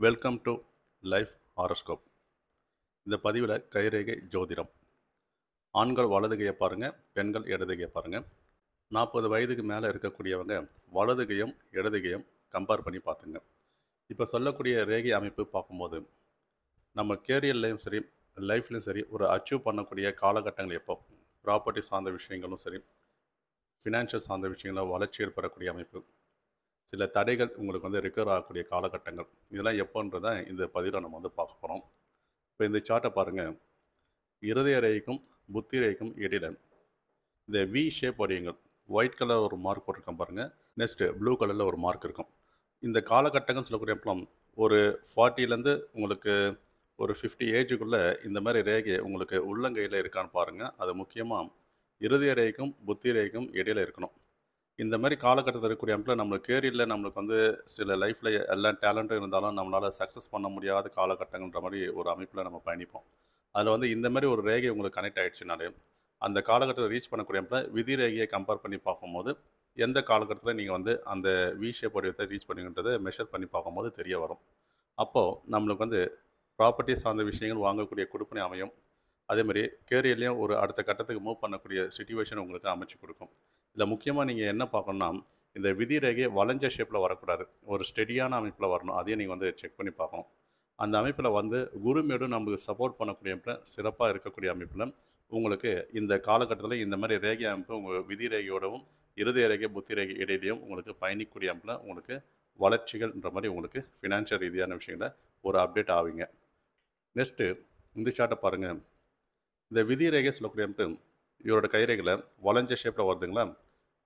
Welcome to life horoscope. இந்த பதிவில் கைரேகை ஜோதிடம். ஆண்கள் வலதுகையை பாருங்கள், பெண்கள் இடதுகையை பாருங்கள். 40 வயதுக்கு மேலே இருக்கக்கூடியவங்க வலதுகையும் இடதுகையும் கம்பேர் பண்ணி பார்த்துங்க. இப்போ சொல்லக்கூடிய ரேகை அமைப்பு பார்க்கும்போது நம்ம கேரியர்லேயும் சரி, லைஃப்லையும் சரி, ஒரு அச்சீவ் பண்ணக்கூடிய காலகட்டங்கள் எப்போ, ப்ராப்பர்ட்டி சார்ந்த விஷயங்களும் சரி, ஃபினான்ஷியல் சார்ந்த விஷயங்களும் வளர்ச்சி ஏற்படக்கூடிய அமைப்பு, சில தடைகள் உங்களுக்கு ரெக்கவர் ஆகக்கூடிய காலகட்டங்கள், இதெல்லாம் எப்போன்றதை இந்த பதிவில் நம்ம பார்க்க போகிறோம். இப்போ இந்த சார்ட்டை பாருங்கள். இருதய ரேகைக்கும் புத்தி ரேகைக்கும் இடையில இந்த வி ஷேப் வடிவங்கள், ஒயிட் கலர் ஒரு மார்க் போட்டிருக்கேன் பாருங்கள். நெக்ஸ்ட்டு ப்ளூ கலரில் ஒரு மார்க் இருக்கும். இந்த காலகட்டங்கள் சொல்லக்கூடிய பலம் ஒரு 40லேருந்து உங்களுக்கு ஒரு 50 ஏஜுக்குள்ளே இந்த மாதிரி ரேகை உங்களுக்கு உள்ளங்கையில் இருக்கான்னு பாருங்கள். அது முக்கியமாக இருதய ரேகைக்கும் புத்தி ரேகைக்கும் இடையில இருக்கணும். இந்த மாதிரி காலகட்டத்தில் இருக்கக்கூடிய அமைப்பில் நம்மளுக்கு கேரியரில் நம்மளுக்கு சில லைஃப்பில் எல்லா டேலண்ட்டும் இருந்தாலும் நம்மளால் சக்ஸஸ் பண்ண முடியாத காலகட்டங்கள்ன்ற மாதிரி ஒரு அமைப்பில் நம்ம பயணிப்போம். அதில் இந்த மாதிரி ஒரு ரேகை உங்களுக்கு கனெக்ட் ஆகிடுச்சுனாலே அந்த காலகட்டத்தில் ரீச் பண்ணக்கூடிய அமைப்பில் விதி ரேகையை கம்பேர் பண்ணி பார்க்கும்போது எந்த காலகட்டத்தில் நீங்கள் அந்த வி ஷேப் வடிவத்தை ரீச் பண்ணுங்கன்றதை மெஷர் பண்ணி பார்க்கும்போது தெரிய வரும். அப்போது நம்மளுக்கு ப்ராப்பர்ட்டி சார்ந்த விஷயங்கள் வாங்கக்கூடிய கொடுப்பனை அமையும். அதேமாதிரி கேரியர்லேயும் ஒரு அடுத்த கட்டத்துக்கு மூவ் பண்ணக்கூடிய சிச்சுவேஷன் உங்களுக்கு அமைச்சு கொடுக்கும். இதில் முக்கியமாக நீங்கள் என்ன பார்க்கணுன்னா, இந்த விதி ரேகை வளைஞ்ச ஷேப்பில் வரக்கூடாது, ஒரு ஸ்டெடியான அமைப்பில் வரணும். அதையும் நீங்கள் செக் பண்ணி பார்க்கணும். அந்த அமைப்பில் குருமேடும் நம்மளுக்கு சப்போர்ட் பண்ணக்கூடிய அமைப்பில் சிறப்பாக இருக்கக்கூடிய அமைப்பில் உங்களுக்கு இந்த காலகட்டத்தில் இந்த மாதிரி ரேகை அமைப்பு உங்கள் விதி ரேகையோடவும் இருதய ரேகை புத்தி ரேகை இடையிலையும் உங்களுக்கு பயணிக்கூடிய அமைப்பில் உங்களுக்கு வளர்ச்சிகள்ன்ற மாதிரி உங்களுக்கு ஃபினான்ஷியல் ரீதியான விஷயங்களை ஒரு அப்டேட் ஆவீங்க. நெக்ஸ்ட்டு இந்த சார்ட்டை பாருங்கள். இந்த விதி ரேகை சொல்லக்கூடிய அமைப்பு இவரோட கைரேகையில் வளைஞ்ச ஷேப்பில் வருதுங்களா,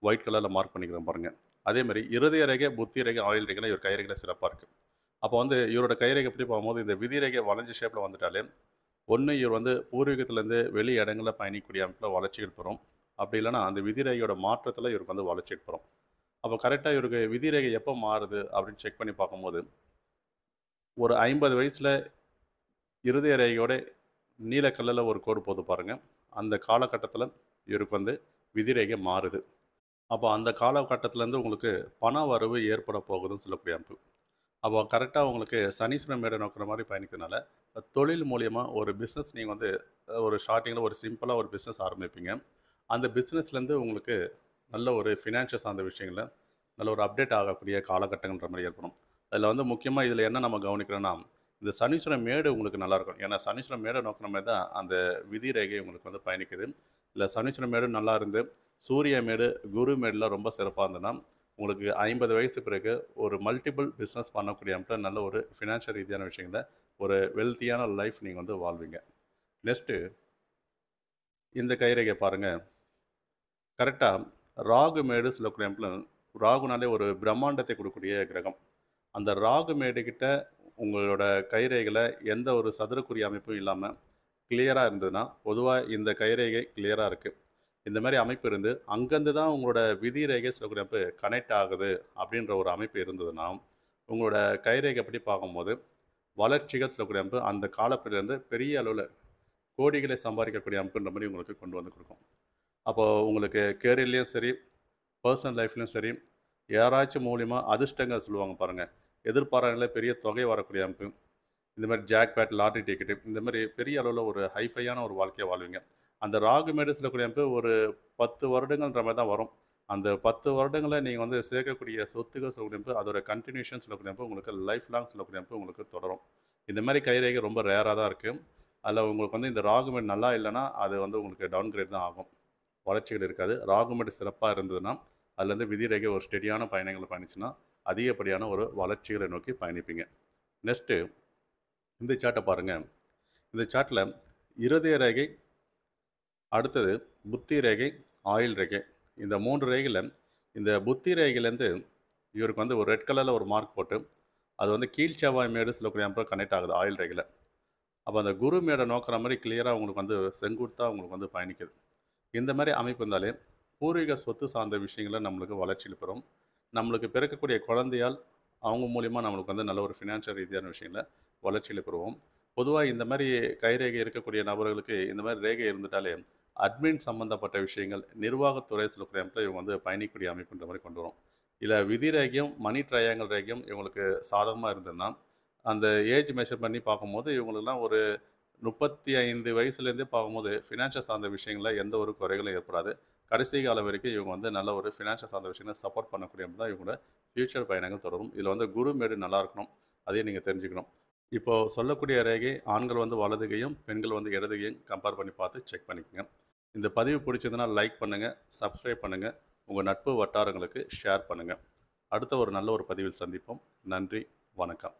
ஒயிட் கலரில் மார்க் பண்ணிக்கிறேன் பாருங்கள். அதேமாதிரி இருதய ரேகை புத்தி ரேகை ஆயில் ரேகையில் இவர் கைரேகையில் சிறப்பாக இருக்குது. அப்போ இவரோட கைரேகை எப்படி பார்க்கும்போது இந்த விதி ரேகை வளைஞ்ச ஷேப்பில் வந்துட்டாலே ஒன்று இவர் பூர்வீகத்திலேருந்து வெளி இடங்களில் பயணிக்கூடிய அமைப்பில் வளர்ச்சிகள் பெறும். அப்படி இல்லைனா அந்த விதி ரேகையோட மாற்றத்தில் இவருக்கு வளர்ச்சி பெறும். அப்போ கரெக்டாக இவருக்கு விதி ரேகை எப்போ மாறுது அப்படின்னு செக் பண்ணி பார்க்கும்போது ஒரு 50 வயசில் இருதய ரேகையோட நீல கல்லில் ஒரு கோடு போது பாருங்கள். அந்த காலகட்டத்தில் இவருக்கு விதி ரேகை மாறுது. அப்போ அந்த காலகட்டத்திலேருந்து உங்களுக்கு பண வரவு ஏற்பட போகுதுன்னு சொல்லக்கூடிய அமைப்பு. அப்போ கரெக்டாக உங்களுக்கு சனீஸ்வரன் மேடை நோக்கிற மாதிரி பயணிக்கிறதுனால தொழில் மூலியமாக ஒரு பிஸ்னஸ் நீங்கள் ஒரு ஸ்டார்டிங்கில் ஒரு சிம்பிளாக ஒரு பிஸ்னஸ் ஆரம்பிப்பீங்க. அந்த பிஸ்னஸ்லேருந்து உங்களுக்கு நல்ல ஒரு ஃபினான்ஷியல் சார்ந்த விஷயங்களில் நல்ல ஒரு அப்டேட் ஆகக்கூடிய காலகட்டங்கள்ன்ற மாதிரி ஏற்படும். அதில் முக்கியமாக இதில் என்ன நம்ம கவனிக்கிறோன்னா, இந்த சனீஸ்வரன் மேடு உங்களுக்கு நல்லாயிருக்கும். ஏன்னா சனீஸ்வரன் மேடை நோக்கிற மாதிரி தான் அந்த விதி ரேகை உங்களுக்கு பயணிக்குது. இல்லை சனீஸ்வரன் மேடு நல்லா இருந்து சூரிய மேடு குரு மேடுலாம் ரொம்ப சிறப்பாக இருந்ததுன்னா உங்களுக்கு 50 வயசு பிறகு ஒரு மல்டிபிள் பிஸ்னஸ் பண்ணக்கூடிய அமைப்பில் நல்ல ஒரு ஃபினான்ஷியல் ரீதியான விஷயங்கள ஒரு வெல்த்தியான லைஃப் நீங்கள் வாழ்வீங்க. நெக்ஸ்ட்டு இந்த கைரேகை பாருங்கள். கரெக்டாக ராகு மேடு சொல்லக்கூடிய அமைப்பில் ராகுனாலே ஒரு பிரம்மாண்டத்தை கொடுக்கக்கூடிய கிரகம். அந்த ராகு மேடுகிட்ட உங்களோட கைரேகையில் எந்த ஒரு சதுரக்குறி அமைப்பும் இல்லாமல் கிளியராக இருந்ததுன்னா பொதுவாக இந்த கைரேகை கிளியராக இருக்குது. இந்த மாதிரி அமைப்பு இருந்து அங்கேருந்து தான் உங்களோட விதி ரேகை சொல்லக்கூடிய அமைப்பு கனெக்ட் ஆகுது அப்படின்ற ஒரு அமைப்பு இருந்ததுன்னா உங்களோட கைரேகை பற்றி பார்க்கும்போது வளர்ச்சிகள் சொல்லக்கூடிய அமைப்பு அந்த காலப்பிலேருந்து பெரிய அளவில் கோடிகளை சம்பாதிக்கக்கூடிய அமைப்புன்ற மாதிரி உங்களுக்கு கொண்டு கொடுக்கும். அப்போது உங்களுக்கு கேரியர்லேயும் சரி, பர்சனல் லைஃப்லேயும் சரி, யாராச்சும் மூலிமா அதிர்ஷ்டங்கள் சொல்லுவாங்க பாருங்கள், எதிர்பாராத பெரிய தொகை வரக்கூடிய அமைப்பு, இந்த மாதிரி ஜாக்பேட் லாட்ரி டிக்கெட்டு, இந்த மாதிரி பெரிய அளவில் ஒரு ஹைஃபையான ஒரு வாழ்க்கையை வாழ்வீங்க. அந்த ராகு மேடு சொல்லக்கூடிய அமைப்பு ஒரு 10 வருடங்கள்ன்ற மாதிரி தான் வரும். அந்த 10 வருடங்களில் நீங்கள் சேர்க்கக்கூடிய சொத்துக்கள் சொல்லக்கூடிய அமைப்பு அதோட கண்டினியூஷன் சொல்லக்கூடிய அமைப்பு உங்களுக்கு லைஃப் லாங் சொல்லக்கூடிய அமைப்பு உங்களுக்கு தொடரும். இந்த மாதிரி கைரேகை ரொம்ப ரேராக தான் இருக்குது. அதில் உங்களுக்கு இந்த ராகு மேடு நல்லா இல்லைன்னா அது உங்களுக்கு டவுன்கிரேட் தான் ஆகும், வளர்ச்சிகள் இருக்காது. ராகு மேடு சிறப்பாக இருந்ததுன்னா அதுலேருந்து விதி ரேகை ஒரு ஸ்டெடியான பயணங்களை பயணிச்சுன்னா அதிகப்படியான ஒரு வளர்ச்சிகளை நோக்கி பயணிப்பீங்க. நெக்ஸ்ட்டு இந்த சார்ட்டை பாருங்கள். இந்த சார்ட்டில் இருதய ரேகை, அடுத்தது புத்தி ரேகை, ஆயில் ரேகை, இந்த 3 ரேகையில் இந்த புத்தி ரேகையிலேருந்து இவருக்கு ஒரு ரெட் கலரில் ஒரு மார்க் போட்டு அது கீழ் செவ்வாய் மேடு சொல்லக்கூடிய அமைப்பில் கனெக்ட் ஆகுது ஆயில் ரேகையில். அப்போ அந்த குரு மேடை நோக்கிற மாதிரி கிளியராக உங்களுக்கு செங்குத்தாக உங்களுக்கு பயணிக்குது. இந்த மாதிரி அமைப்பு இருந்தாலே பூர்வீக சொத்து சார்ந்த விஷயங்களை நம்மளுக்கு வளர்ச்சியில் பெறும். நம்மளுக்கு பிறக்கக்கூடிய குழந்தையால் அவங்க மூலிமா நம்மளுக்கு நல்ல ஒரு ஃபினான்ஷியல் ரீதியான விஷயங்களை வளர்ச்சியில் பெறுவோம். பொதுவாக இந்த மாதிரி கைரேகை இருக்கக்கூடிய நபர்களுக்கு இந்த மாதிரி ரேகை இருந்துட்டாலே அட்மின் சம்மந்தப்பட்ட விஷயங்கள், நிர்வாகத்துறை சொல்லக்கூடிய அமைப்பில் இவங்க பயணிக்கூடிய அமைப்புன்ற மாதிரி கொண்டு வரும். இல்லை விதி ரேகையும் மணி ட்ரையாங்கல் ரேகையும் இவங்களுக்கு சாதகமாக இருந்ததுன்னா அந்த ஏஜ் மெஷர் பண்ணி பார்க்கும்போது, இவங்களுக்கெல்லாம் ஒரு 35 வயசுலேருந்தே பார்க்கும்போது, ஃபினான்ஷியல் சார்ந்த விஷயங்கள்ல எந்த ஒரு குறைகளும் ஏற்படாது. கடைசி காலம் வரைக்கும் இவங்க வந்து நல்ல ஒரு ஃபினான்ஷியல் சார்ந்த விஷயங்கள சப்போர்ட் பண்ணக்கூடிய தான் இவங்களோட ஃப்யூச்சர் பயணங்கள் தொடரும். இதில வந்து குரு மேடு நல்லா இருக்கணும். அதையும் நீங்க தெரிஞ்சுக்கணும். இப்போ சொல்லக்கூடிய ரேகை ஆண்கள் வந்து வலது கையும், பெண்கள் வந்து இடது கையும் கம்பேர் பண்ணி பார்த்து செக் பண்ணிக்கங்க. இந்த பதிவு பிடிச்சிருந்ததுனா லைக் பண்ணுங்க, சப்ஸ்கிரைப் பண்ணுங்க. உங்க நட்பு வட்டாரங்களுக்கு ஷேர் பண்ணுங்க. அடுத்த ஒரு நல்ல ஒரு பதிவில் சந்திப்போம். நன்றி, வணக்கம்.